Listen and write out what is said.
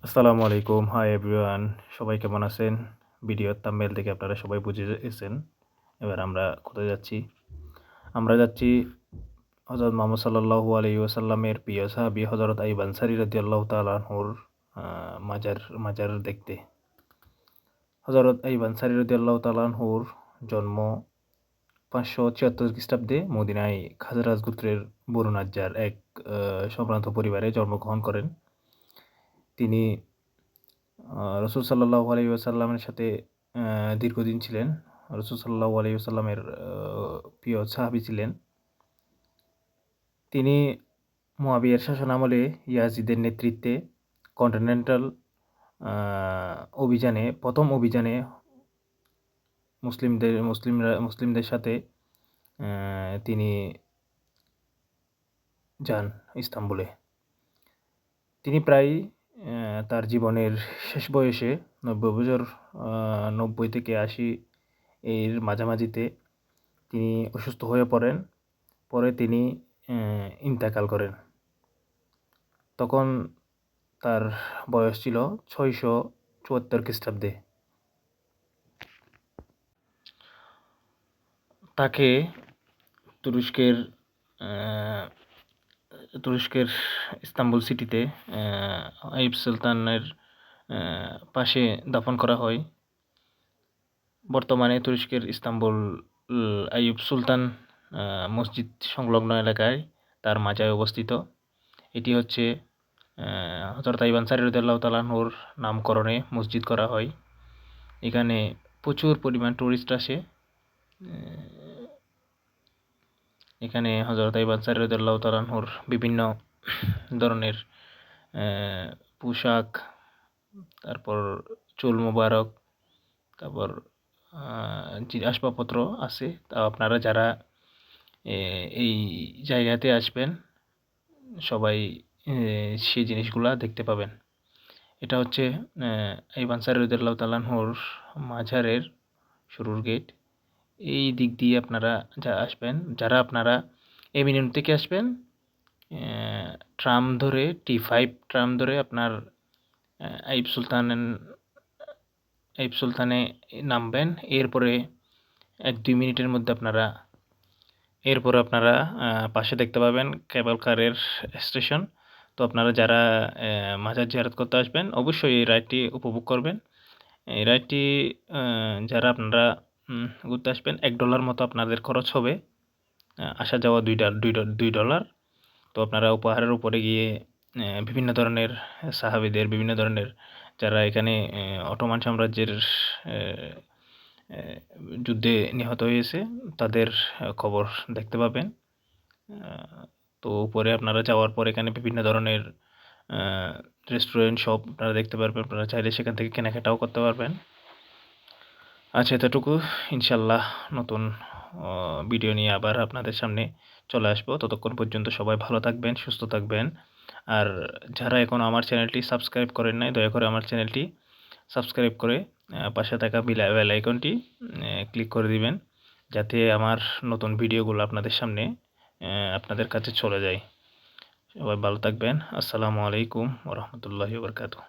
আসসালামু আলাইকুম। Hi everyone. সবাই কেমন আছেন? ভিডিওর থাম্বনেল থেকে আপনারা সবাই বুঝে গেছেন। এবার আমরা কোথায় যাচ্ছি? আমরা যাচ্ছি হযরত মুহাম্মদ সাল্লাল্লাহু আলাইহি ওয়াসাল্লামের প্রিয় সাহাবী হযরত আইয়ুব আনসারী রাদিয়াল্লাহু তাআলা আনহুর মাজার দেখতে। হযরত আইয়ুব আনসারী রাদিয়াল্লাহু তাআলা আনহুর জন্ম 576 খ্রিস্টাব্দে মদিনায় খাজরাজ গোত্রের বনু নাজ্জার এক সম্ভ্রান্ত পরিবারে জন্মগ্রহণ করেন। তিনি রাসূল সাল্লাল্লাহু আলাইহি ওয়াসাল্লামের সাথে দীর্ঘদিন ছিলেন। রাসূল সাল্লাল্লাহু আলাইহি ওয়াসাল্লামের প্রিয় সাহাবী ছিলেন। তিনি মুয়াবিয়ার শাসনামলে ইয়াজিদের নেতৃত্বে কন্টিনেন্টাল প্রথম অভিযানে মুসলিমদের সাথে তিনি যান ইস্তাম্বুলে। তিনি প্রায় তার জীবনের শেষ বয়সে ৯০ বছর ৯০ থেকে ৮০ এর মাঝামাঝিতে তিনি অসুস্থ হয়ে পড়েন। পরে তিনি ইন্তেকাল করেন। তখন তার বয়স ছিল ৬৭৪ খ্রিস্টাব্দে। তাকে তুরস্কের ইস্তাম্বুল সিটিতে আইয়ুব সুলতানের পাশে দাফন করা হয়। বর্তমানে তুরস্কের ইস্তাম্বুল আইয়ুব সুলতান মসজিদ সংলগ্ন এলাকায় তার মাজার অবস্থিত। এটি হচ্ছে হযরত আইয়ুব আনসারী রাদিয়াল্লাহু তাআলা আনহুর নামকরণে মসজিদ করা হয়। এখানে প্রচুর পরিমাণ টুরিস্ট আসে। এখানে হযরত আইয়ুব আনসারী রাদিয়াল্লাহু তাআলা আনহুর বিভিন্ন ধরনের পোশাক, তারপর চুল মোবারক, তারপর যে আসবাবপত্র আছে তা আপনারা যারা এই জায়গাতে আসবেন সবাই সেই জিনিসগুলা দেখতে পাবেন। এটা হচ্ছে আইয়ুব আনসারী রাদিয়াল্লাহু তাআলা আনহুর মাজারের শুরুর গেট। এই দিক দিয়ে আপনারা যারা আপনারা এভিনিউ থেকে আসবেন, T5 ট্রাম ধরে আপনার আইয়ুব সুলতানে নামবেন। এরপরে ১-২ মিনিটের মধ্যে আপনারা পাশে দেখতে পাবেন কেবল কারের স্টেশন। তো আপনারা যারা মাজার জিয়ারত করতে আসবেন অবশ্যই এই রাইডটি উপভোগ করবেন। এই রাইডটি যারা আপনারা ঘুরতে আসবেন $১ মতো আপনাদের খরচ হবে। আসা যাওয়া $2। তো আপনারা পাহাড়ের উপরে গিয়ে বিভিন্ন ধরনের সাহাবীদের, বিভিন্ন ধরনের যারা এখানে অটোমান সাম্রাজ্যের যুদ্ধে নিহত হয়েছে তাদের খবর দেখতে পাবেন। তো উপরে আপনারা যাওয়ার পর এখানে বিভিন্ন ধরনের রেস্টুরেন্ট, শপ আপনারা দেখতে পারবেন। আপনারা চাইলে সেখান থেকে কেনাকাটাও করতে পারবেন। আচ্ছা, এতটুকু। ইনশাল্লাহ নতুন ভিডিও নিয়ে আবার আপনাদের সামনে চলে আসবো। ততক্ষণ পর্যন্ত সবাই ভালো থাকবেন, সুস্থ থাকবেন। আর যারা এখনও আমার চ্যানেলটি সাবস্ক্রাইব করেন নাই, দয়া করে আমার চ্যানেলটি সাবস্ক্রাইব করে পাশে থাকা বেল আইকনটি ক্লিক করে দিবেন, যাতে আমার নতুন ভিডিওগুলো আপনাদের সামনে আপনাদের কাছে চলে যায়। সবাই ভালো থাকবেন। আসসালামু আলাইকুম ওয়া রাহমাতুল্লাহি ওয়া বারাকাতুহু।